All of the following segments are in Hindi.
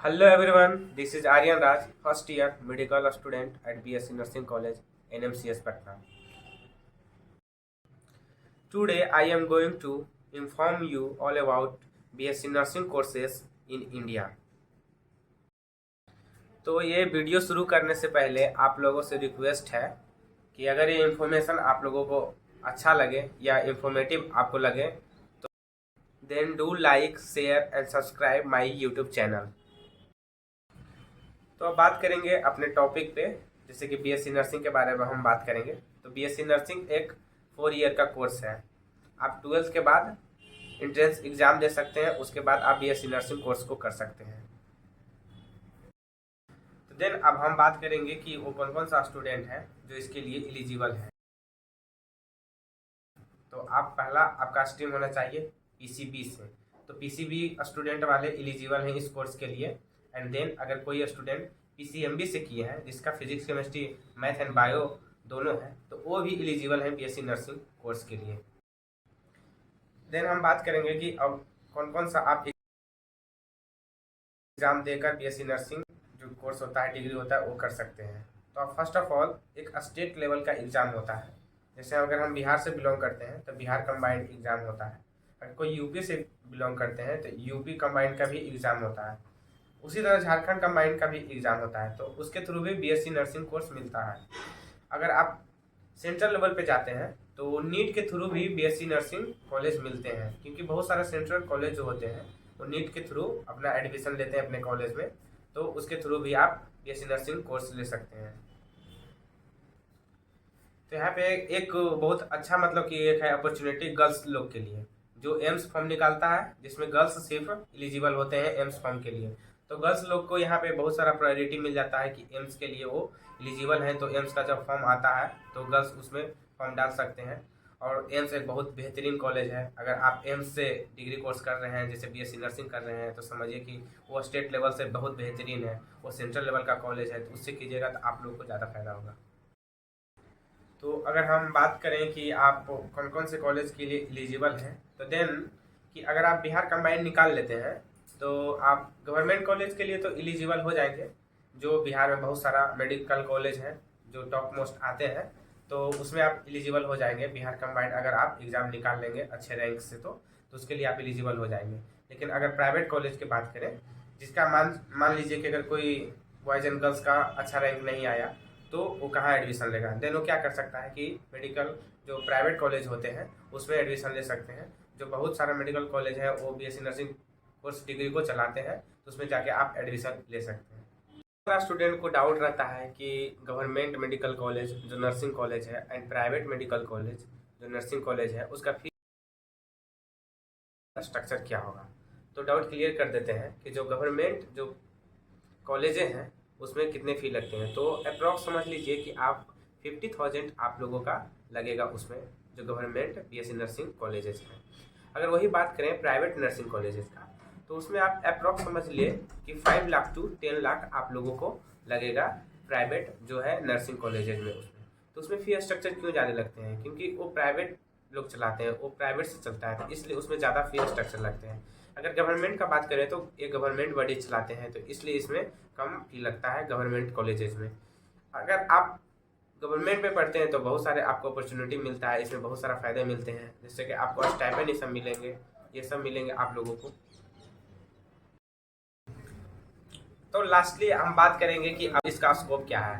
Hello everyone, this is Aryan Raj, first year medical student at BSc Nursing College, NMCS Patna. Today I am going to inform you all about BSc Nursing courses in India. तो ये वीडियो शुरू करने से पहले आप लोगों से रिक्वेस्ट है कि अगर ये इन्फॉर्मेशन आप लोगों को अच्छा लगे या इन्फॉर्मेटिव आपको लगे तो then do like share and subscribe my YouTube channel. तो अब बात करेंगे अपने टॉपिक पे, जैसे कि बीएससी नर्सिंग के बारे में हम बात करेंगे। तो बीएससी नर्सिंग एक 4 ईयर का कोर्स है। आप 12th के बाद एंट्रेंस एग्जाम दे सकते हैं, उसके बाद आप बीएससी नर्सिंग कोर्स को कर सकते हैं। तो देन अब हम बात करेंगे कि वो कौन कौन सा स्टूडेंट है जो इसके लिए एलिजिबल है। तो आप पहला आपका स्ट्रीम होना चाहिए पीसीबी से, तो पीसीबी स्टूडेंट वाले एलिजिबल हैं इस कोर्स के लिए। एंड देन अगर कोई स्टूडेंट पीसीएमबी से किए हैं जिसका physics chemistry math and bio दोनों है, तो वो भी एलिजिबल हैं बीएससी नर्सिंग कोर्स के लिए। देन हम बात करेंगे कि अब कौन कौन सा आप एग्जाम देकर बीएससी नर्सिंग जो कोर्स होता है, डिग्री होता है, वो कर सकते हैं। तो अब फर्स्ट ऑफ ऑल एक स्टेट लेवल का एग्जाम होता है। जैसे अगर हम बिहार से बिलोंग करते हैं तो बिहार कंबाइंड एग्जाम होता है। अगर कोई यूपी से बिलोंग करते हैं तो यूपी कंबाइंड का भी एग्जाम होता है। उसी तरह झारखंड कंबाइंड का भी एग्जाम होता है, तो उसके थ्रू भी बीएससी नर्सिंग कोर्स मिलता है। अगर आप सेंट्रल लेवल पे जाते हैं तो नीट के थ्रू भी बीएससी नर्सिंग कॉलेज मिलते हैं, क्योंकि बहुत सारे सेंट्रल कॉलेज जो होते हैं वो नीट के थ्रू अपना एडमिशन लेते हैं अपने कॉलेज में, तो उसके थ्रू भी आप बीएससी नर्सिंग कोर्स ले सकते हैं। तो यहाँ पे एक बहुत अच्छा मतलब कि एक है अपॉर्चुनिटी गर्ल्स लोग के लिए, जो एम्स फॉर्म निकालता है जिसमें गर्ल्स सिर्फ एलिजिबल होते हैं एम्स फॉर्म के लिए। तो गर्ल्स लोग को यहाँ पे बहुत सारा प्रायोरिटी मिल जाता है कि एम्स के लिए वो एलिजिबल हैं। तो एम्स का जब फॉर्म आता है तो गर्ल्स उसमें फॉर्म डाल सकते हैं। और एम्स एक बहुत बेहतरीन कॉलेज है। अगर आप एम्स से डिग्री कोर्स कर रहे हैं, जैसे बीएससी नर्सिंग कर रहे हैं, तो समझिए कि वो स्टेट लेवल से बहुत बेहतरीन है। वो सेंट्रल लेवल का कॉलेज है, तो उससे कीजिएगा तो आप लोग को ज़्यादा फायदा होगा। तो अगर हम बात करें कि आप कौन कौन से कॉलेज के लिए एलिजिबल हैं, तो देन कि अगर आप बिहार कंबाइंड निकाल लेते हैं तो आप गवर्नमेंट कॉलेज के लिए तो एलिजिबल हो जाएंगे। जो बिहार में बहुत सारा मेडिकल कॉलेज है जो टॉप मोस्ट आते हैं, तो उसमें आप एलिजिबल हो जाएंगे बिहार कंबाइंड। अगर आप एग्ज़ाम निकाल लेंगे अच्छे रैंक से तो उसके लिए आप एलिजिबल हो जाएंगे। लेकिन अगर प्राइवेट कॉलेज की बात करें, जिसका मान लीजिए कि अगर कोई बॉयज़ एंड गर्ल्स का अच्छा रैंक नहीं आया, तो वो कहाँ एडमिशन लेगा। देन वो क्या कर सकता है कि मेडिकल जो प्राइवेट कॉलेज होते हैं उसमें एडमिशन ले सकते हैं। जो बहुत सारा मेडिकल कॉलेज है वो बीएससी नर्सिंग कोर्स डिग्री को चलाते हैं, तो उसमें जाके आप एडमिशन ले सकते हैं। दूसरा स्टूडेंट को डाउट रहता है कि गवर्नमेंट मेडिकल कॉलेज जो नर्सिंग कॉलेज है एंड प्राइवेट मेडिकल कॉलेज जो नर्सिंग कॉलेज है उसका फीस स्ट्रक्चर क्या होगा। तो डाउट क्लियर कर देते हैं कि जो गवर्नमेंट जो कॉलेजें हैं उसमें कितने फ़ी लगते हैं। तो अप्रॉक्स समझ लीजिए कि आप 50,000 आप लोगों का लगेगा उसमें, जो गवर्नमेंट बीएससी नर्सिंग कॉलेजेस हैं। अगर वही बात करें प्राइवेट नर्सिंग कॉलेजेस का, तो उसमें आप अप्रॉक्स समझ लिए कि 5 लाख टू 10 लाख आप लोगों को लगेगा प्राइवेट जो है नर्सिंग कॉलेजेस में। उसमें तो उसमें फ़ी स्ट्रक्चर क्यों ज़्यादा लगते हैं, क्योंकि वो प्राइवेट लोग चलाते हैं, वो प्राइवेट से चलता है, तो इसलिए उसमें ज़्यादा फ़ी स्ट्रक्चर लगते हैं। अगर गवर्नमेंट का बात करें तो ये गवर्नमेंट बॉडी चलाते हैं, तो इसलिए इसमें कम फी लगता है गवर्नमेंट कॉलेजेस में। अगर आप गवर्नमेंट में पढ़ते हैं तो बहुत सारे आपको अपॉर्चुनिटी मिलता है, इसमें बहुत सारा फ़ायदे मिलते हैं, जैसे कि आपको स्टाइपेंड ये सब मिलेंगे, ये सब मिलेंगे आप लोगों को। तो लास्टली हम बात करेंगे कि अब इसका स्कोप क्या है।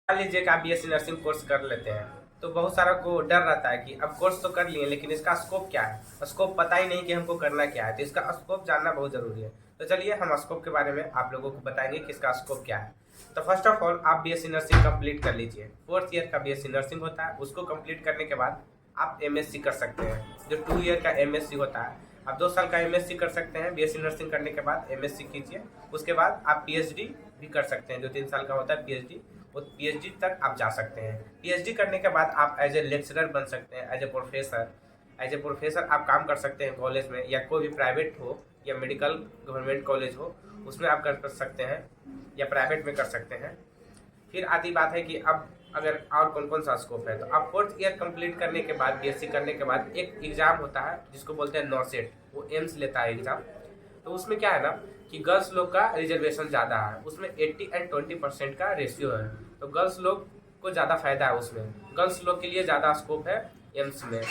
मान लीजिए कि आप बीएससी नर्सिंग कोर्स कर लेते हैं, तो बहुत सारा को डर रहता है कि अब कोर्स तो कर लिए लेकिन इसका स्कोप क्या है। स्कोप पता ही नहीं कि हमको करना क्या है, तो इसका स्कोप जानना बहुत ज़रूरी है। तो चलिए हम स्कोप के बारे में आप लोगों को बताएंगे कि इसका स्कोप क्या है। तो फर्स्ट ऑफ ऑल आप बीएससी नर्सिंग कंप्लीट कर लीजिए। 4th ईयर का बीएससी नर्सिंग होता है, उसको कंप्लीट करने के बाद आप एमएससी कर सकते हैं। जो 2 ईयर का एमएससी होता है, आप 2 साल का एमएससी कर सकते हैं। बीएससी नर्सिंग करने के बाद एमएससी कीजिए, उसके बाद आप पीएचडी भी कर सकते हैं। जो 3 साल का होता है पीएचडी, वो पीएचडी तक आप जा सकते हैं। पीएचडी करने के बाद आप एज ए लेक्चरर बन सकते हैं, एज ए प्रोफेसर आप काम कर सकते हैं कॉलेज में, या कोई भी प्राइवेट हो या मेडिकल गवर्नमेंट कॉलेज हो उसमें आप कर सकते हैं, या प्राइवेट में कर सकते हैं। फिर आती बात है कि अब अगर और कौन कौन सा स्कोप है, तो आप 4th ईयर कंप्लीट करने के बाद बीएससी करने के बाद एक एग्ज़ाम होता है जिसको बोलते हैं नॉर्सेट, वो एम्स लेता है एग्ज़ाम। तो उसमें क्या है ना कि गर्ल्स लोग का रिजर्वेशन ज़्यादा है, उसमें 80 एंड 20% का रेशियो है। तो गर्ल्स लोग को ज़्यादा फायदा है उसमें, गर्ल्स लोग के लिए ज़्यादा स्कोप है एम्स में।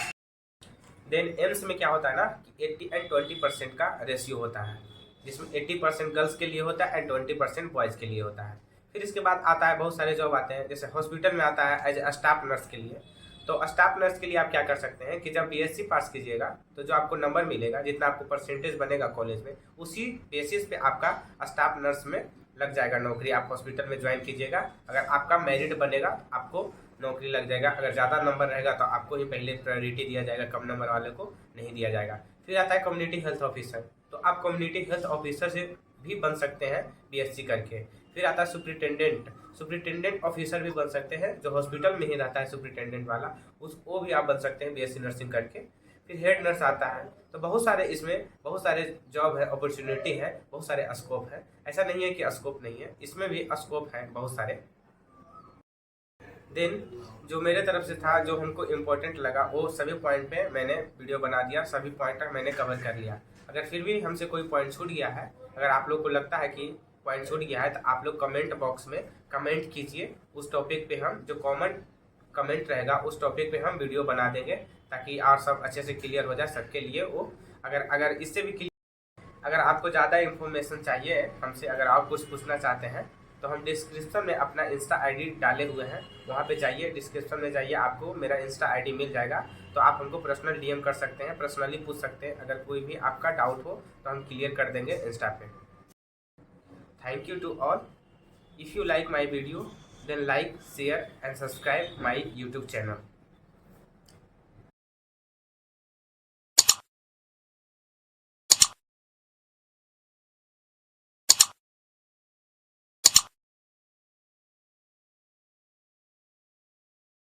देन एम्स में क्या होता है ना कि 80 एंड 20% का रेशियो होता है, जिसमें 80% गर्ल्स के लिए होता है एंड 20% बॉयज़ के लिए होता है। फिर इसके बाद आता है बहुत सारे जॉब आते हैं, जैसे हॉस्पिटल में आता है एज ए स्टाफ नर्स के लिए। तो स्टाफ नर्स के लिए आप क्या कर सकते हैं कि जब बीएससी पास कीजिएगा तो जो आपको नंबर मिलेगा, जितना आपको परसेंटेज बनेगा कॉलेज में, उसी बेसिस पे आपका स्टाफ नर्स में लग जाएगा नौकरी। आप हॉस्पिटल में ज्वाइन कीजिएगा, अगर आपका मेरिट बनेगा आपको नौकरी लग जाएगा। अगर ज़्यादा नंबर रहेगा तो आपको ही पहले प्रायोरिटी दिया जाएगा, कम नंबर वाले को नहीं दिया जाएगा। फिर आता है कम्युनिटी हेल्थ ऑफिसर, तो आप कम्युनिटी हेल्थ ऑफिसर से भी बन सकते हैं बीएससी करके। फिर आता है सुपरिटेंडेंट, सुपरिटेंडेंट ऑफिसर भी बन सकते हैं, जो हॉस्पिटल में ही रहता है सुपरिटेंडेंट वाला, वो भी आप बन सकते हैं बीएससी नर्सिंग करके। फिर हेड नर्स आता है। तो बहुत सारे इसमें बहुत सारे जॉब है, अपॉर्चुनिटी है, बहुत सारे स्कोप है। ऐसा नहीं है कि स्कोप नहीं है, इसमें भी स्कोप है बहुत सारे। देन जो मेरे तरफ से था, जो हमको इम्पोर्टेंट लगा, वो सभी पॉइंट पे मैंने वीडियो बना दिया, सभी पॉइंट तक मैंने कवर कर लिया। अगर फिर भी हमसे कोई पॉइंट छूट गया है, अगर आप लोग को लगता है कि पॉइंट छूट गया है, तो आप लोग कमेंट बॉक्स में कमेंट कीजिए। उस टॉपिक पे हम जो कॉमन कमेंट रहेगा उस टॉपिक पे हम वीडियो बना देंगे, ताकि और सब अच्छे से क्लियर हो जाए सबके लिए। वो अगर इससे भी अगर आपको ज़्यादा इन्फॉर्मेशन चाहिए हमसे, अगर आप कुछ पूछना चाहते हैं, तो हम डिस्क्रिप्शन में अपना इंस्टा आईडी डाले हुए हैं, वहाँ पे जाइए, डिस्क्रिप्शन में जाइए, आपको मेरा इंस्टा आईडी मिल जाएगा। तो आप हमको पर्सनल डीएम कर सकते हैं, पर्सनली पूछ सकते हैं। अगर कोई भी आपका डाउट हो तो हम क्लियर कर देंगे इंस्टा पे। Thank you to all. If you like my video, then like, share and subscribe my YouTube channel.